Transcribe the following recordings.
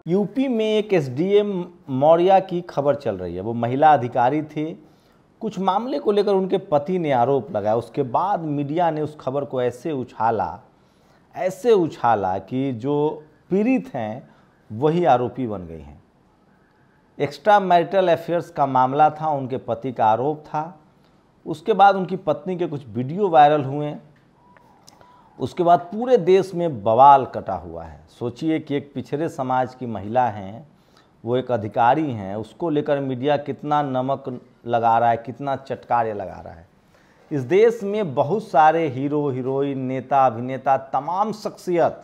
UP में एक SDM Maurya की खबर चल रही है। वो महिला अधिकारी थे। कुछ मामले को लेकर उनके पति ने आरोप लगाया। उसके बाद मीडिया ने उस खबर को ऐसे उछाला कि जो पीड़ित हैं वही आरोपी बन गई हैं। एक्स्ट्रा मैरिटल अफेयर्स का मामला था, उनके पति का आरोप था। उसके बाद उनकी पत्नी के कुछ वीडियो वायरल हुए। उसके बाद पूरे देश में बवाल कटा हुआ है। सोचिए कि एक पिछड़े समाज की महिला हैं, वो एक अधिकारी हैं, उसको लेकर मीडिया कितना नमक लगा रहा है, कितना चटकारे लगा रहा है। इस देश में बहुत सारे हीरो हीरोइन, नेता अभिनेता, तमाम शख्सियत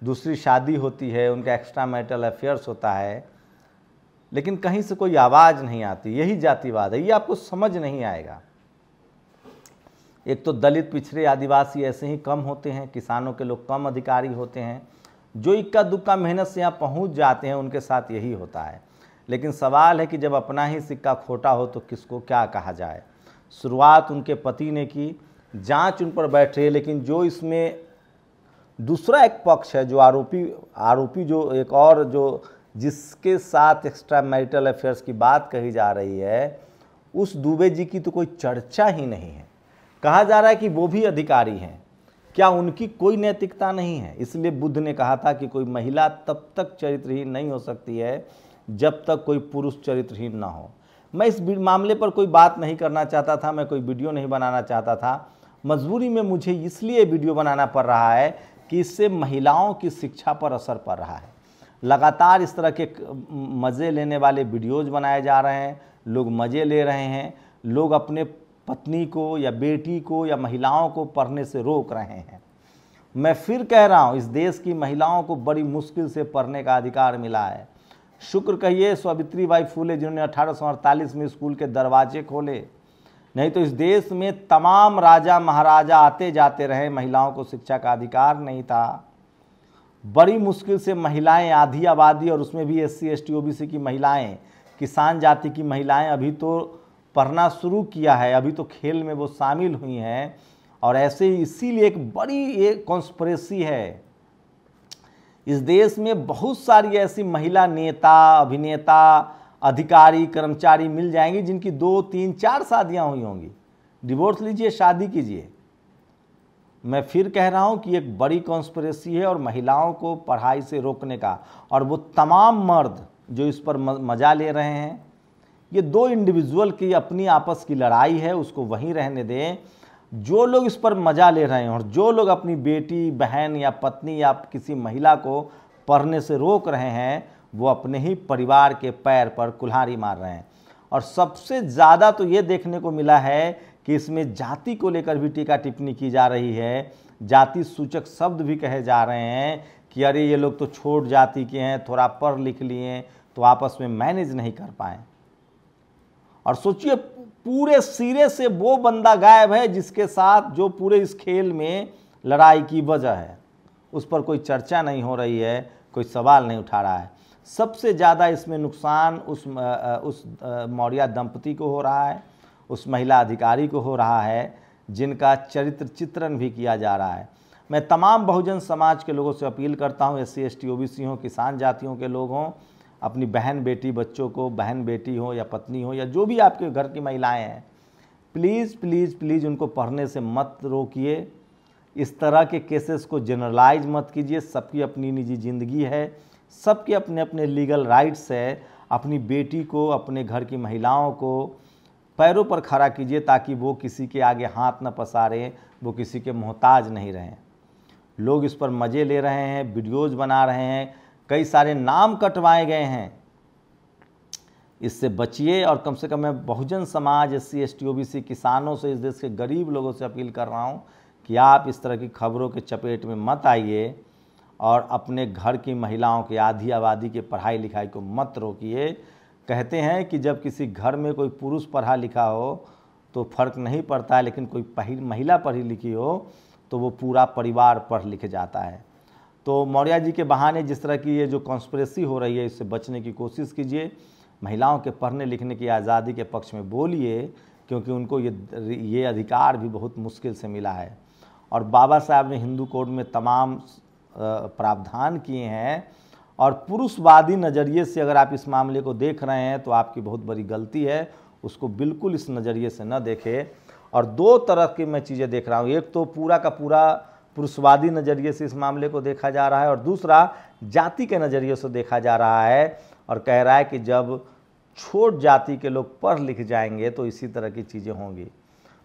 दूसरी शादी होती है, उनका एक्स्ट्रा मैरिटल अफेयर्स होता है, लेकिन कहीं से कोई आवाज़ नहीं आती। यही जातिवाद है, ये आपको समझ नहीं आएगा। एक तो दलित, पिछड़े, आदिवासी ऐसे ही कम होते हैं, किसानों के लोग कम अधिकारी होते हैं। जो इक्का दुक्का मेहनत से यहाँ पहुँच जाते हैं उनके साथ यही होता है। लेकिन सवाल है कि जब अपना ही सिक्का खोटा हो तो किसको क्या कहा जाए। शुरुआत उनके पति ने की, जांच उन पर बैठे, लेकिन जो इसमें दूसरा एक पक्ष है, जो आरोपी जो एक और जो जिसके साथ एक्स्ट्रा मैरिटल अफेयर्स की बात कही जा रही है, उस दुबे जी की तो कोई चर्चा ही नहीं है। कहा जा रहा है कि वो भी अधिकारी हैं। क्या उनकी कोई नैतिकता नहीं है? इसलिए बुद्ध ने कहा था कि कोई महिला तब तक चरित्रहीन नहीं हो सकती है जब तक कोई पुरुष चरित्रहीन ना हो। मैं इस मामले पर कोई बात नहीं करना चाहता था, मैं कोई वीडियो नहीं बनाना चाहता था। मजबूरी में मुझे इसलिए वीडियो बनाना पड़ रहा है कि इससे महिलाओं की शिक्षा पर असर पड़ रहा है। लगातार इस तरह के मज़े लेने वाले वीडियोज़ बनाए जा रहे हैं, लोग मज़े ले रहे हैं, लोग अपने पत्नी को या बेटी को या महिलाओं को पढ़ने से रोक रहे हैं। मैं फिर कह रहा हूँ, इस देश की महिलाओं को बड़ी मुश्किल से पढ़ने का अधिकार मिला है। शुक्र कहिए सावित्रीबाई फुले जिन्होंने 1848 में स्कूल के दरवाजे खोले, नहीं तो इस देश में तमाम राजा महाराजा आते जाते रहे, महिलाओं को शिक्षा का अधिकार नहीं था। बड़ी मुश्किल से महिलाएं, आधी आबादी और उसमें भी SC ST OBC की महिलाएं, किसान जाति की महिलाएं अभी तो पढ़ना शुरू किया है, अभी तो खेल में वो शामिल हुई हैं। और ऐसे ही इसीलिए एक बड़ी कॉन्स्पिरेसी है। इस देश में बहुत सारी ऐसी महिला नेता, अभिनेता, अधिकारी, कर्मचारी मिल जाएंगी जिनकी 2, 3, 4 शादियां हुई होंगी। डिवोर्स लीजिए, शादी कीजिए। मैं फिर कह रहा हूं कि एक बड़ी कॉन्स्पिरेसी है और महिलाओं को पढ़ाई से रोकने का, और वो तमाम मर्द जो इस पर मजा ले रहे हैं, ये 2 इंडिविजुअल की अपनी आपस की लड़ाई है, उसको वहीं रहने दें। जो लोग इस पर मजा ले रहे हैं और जो लोग अपनी बेटी, बहन या पत्नी या किसी महिला को पढ़ने से रोक रहे हैं, वो अपने ही परिवार के पैर पर कुल्हाड़ी मार रहे हैं। और सबसे ज़्यादा तो ये देखने को मिला है कि इसमें जाति को लेकर भी टीका टिप्पणी की जा रही है। जाति सूचक शब्द भी कहे जा रहे हैं कि अरे ये लोग तो छोट जाति के हैं, थोड़ा पढ़ लिख लिए तो आपस में मैनेज नहीं कर पाए। और सोचिए, पूरे सिरे से वो बंदा गायब है जिसके साथ जो पूरे इस खेल में लड़ाई की वजह है। उस पर कोई चर्चा नहीं हो रही है, कोई सवाल नहीं उठा रहा है। सबसे ज़्यादा इसमें नुकसान उस मौर्या दंपति को हो रहा है, उस महिला अधिकारी को हो रहा है जिनका चरित्र चित्रण भी किया जा रहा है। मैं तमाम बहुजन समाज के लोगों से अपील करता हूँ, SC ST OBC हों, किसान जातियों के लोग हों, अपनी बहन बेटी, बच्चों को, बहन बेटी हो या पत्नी हो या जो भी आपके घर की महिलाएं हैं, प्लीज़ प्लीज़ प्लीज़ उनको पढ़ने से मत रोकिए। इस तरह के केसेस को जनरलाइज मत कीजिए। सबकी अपनी निजी ज़िंदगी है, सबके अपने अपने लीगल राइट्स है। अपनी बेटी को, अपने घर की महिलाओं को पैरों पर खड़ा कीजिए ताकि वो किसी के आगे हाथ न पसारें, वो किसी के मोहताज नहीं रहें। लोग इस पर मज़े ले रहे हैं, वीडियोज़ बना रहे हैं, कई सारे नाम कटवाए गए हैं। इससे बचिए। और कम से कम मैं Bahujan Samaj, SC ST OBC, किसानों से, इस देश के गरीब लोगों से अपील कर रहा हूं कि आप इस तरह की खबरों के चपेट में मत आइए और अपने घर की महिलाओं के, आधी आबादी के पढ़ाई लिखाई को मत रोकिए। कहते हैं कि जब किसी घर में कोई पुरुष पढ़ा लिखा हो तो फ़र्क नहीं पड़ता है, लेकिन कोई महिला पढ़ी लिखी हो तो वो पूरा परिवार पढ़ लिख जाता है। तो मौर्या जी के बहाने जिस तरह की ये जो कॉन्स्पिरेसी हो रही है, इससे बचने की कोशिश कीजिए। महिलाओं के पढ़ने लिखने की आज़ादी के पक्ष में बोलिए, क्योंकि उनको ये अधिकार भी बहुत मुश्किल से मिला है। और बाबा साहब ने हिंदू कोड में तमाम प्रावधान किए हैं और पुरुषवादी नज़रिए से अगर आप इस मामले को देख रहे हैं तो आपकी बहुत बड़ी गलती है, उसको बिल्कुल इस नज़रिए से न देखें। और दो तरह की मैं चीज़ें देख रहा हूँ, एक तो पूरा का पूरा पुरुषवादी नज़रिए से इस मामले को देखा जा रहा है और दूसरा जाति के नज़रिए से देखा जा रहा है और कह रहा है कि जब छोट जाति के लोग पढ़ लिख जाएंगे तो इसी तरह की चीज़ें होंगी।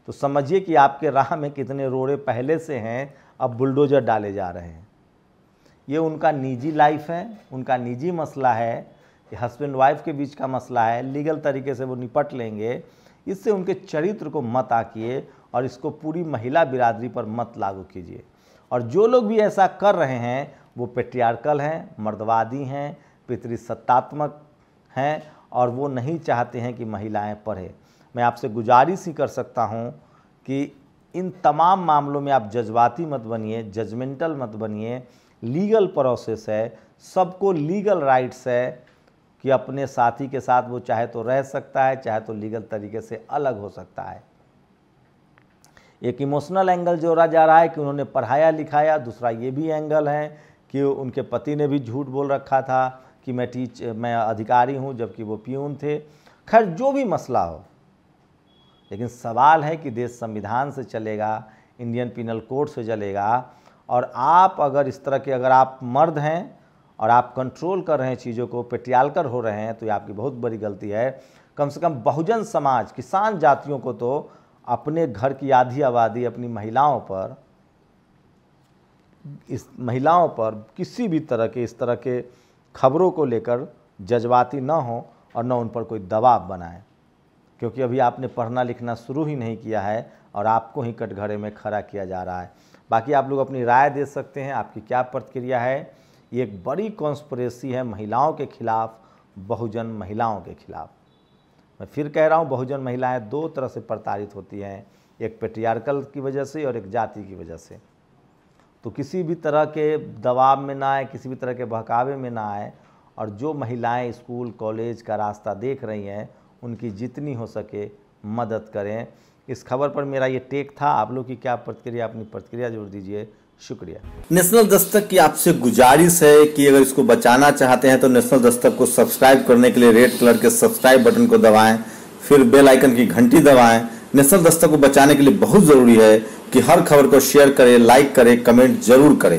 तो समझिए कि आपके राह में कितने रोड़े पहले से हैं, अब बुलडोजर डाले जा रहे हैं। ये उनका निजी लाइफ है, उनका निजी मसला है, ये हस्बैंड वाइफ के बीच का मसला है, लीगल तरीके से वो निपट लेंगे। इससे उनके चरित्र को मत आकिए और इसको पूरी महिला बिरादरी पर मत लागू कीजिए। और जो लोग भी ऐसा कर रहे हैं वो पेट्रियार्कल हैं, मर्दवादी हैं, पितृसत्तात्मक हैं और वो नहीं चाहते हैं कि महिलाएं पढ़ें। मैं आपसे गुजारिश ही कर सकता हूं कि इन तमाम मामलों में आप जज्बाती मत बनिए, जजमेंटल मत बनिए। लीगल प्रोसेस है, सबको लीगल राइट्स है कि अपने साथी के साथ वो चाहे तो रह सकता है, चाहे तो लीगल तरीके से अलग हो सकता है। एक इमोशनल एंगल जोड़ा जा रहा है कि उन्होंने पढ़ाया लिखाया, दूसरा ये भी एंगल है कि उनके पति ने भी झूठ बोल रखा था कि मैं अधिकारी हूँ जबकि वो प्यून थे। खैर जो भी मसला हो, लेकिन सवाल है कि देश संविधान से चलेगा, इंडियन पिनल कोड से चलेगा। और आप अगर इस तरह के अगर आप मर्द हैं और आप कंट्रोल कर रहे हैं चीज़ों को, पेट्रियार्कल हो रहे हैं, तो ये आपकी बहुत बड़ी गलती है। कम से कम बहुजन समाज, किसान जातियों को तो अपने घर की आधी आबादी अपनी महिलाओं पर किसी भी तरह के इस तरह के खबरों को लेकर जज्बाती न हो और न उन पर कोई दबाव बनाए, क्योंकि अभी आपने पढ़ना लिखना शुरू ही नहीं किया है और आपको ही कटघरे में खड़ा किया जा रहा है। बाकी आप लोग अपनी राय दे सकते हैं, आपकी क्या प्रतिक्रिया है। ये एक बड़ी कॉन्स्पिरेसी है महिलाओं के खिलाफ, बहुजन महिलाओं के खिलाफ। मैं फिर कह रहा हूँ, बहुजन महिलाएं दो तरह से प्रताड़ित होती हैं, एक पेट्रियार्कल की वजह से और एक जाति की वजह से। तो किसी भी तरह के दबाव में ना आए, किसी भी तरह के बहकावे में ना आए। और जो महिलाएं स्कूल कॉलेज का रास्ता देख रही हैं उनकी जितनी हो सके मदद करें। इस खबर पर मेरा ये टेक था। आप लोग की क्या प्रतिक्रिया, अपनी प्रतिक्रिया जरूर दीजिए। शुक्रिया। नेशनल दस्तक की आपसे गुजारिश है कि अगर इसको बचाना चाहते हैं तो नेशनल दस्तक को सब्सक्राइब करने के लिए रेड कलर के सब्सक्राइब बटन को दबाएं, फिर बेल आइकन की घंटी दबाएं। नेशनल दस्तक को बचाने के लिए बहुत जरूरी है कि हर खबर को शेयर करें, लाइक करें, कमेंट जरूर करें।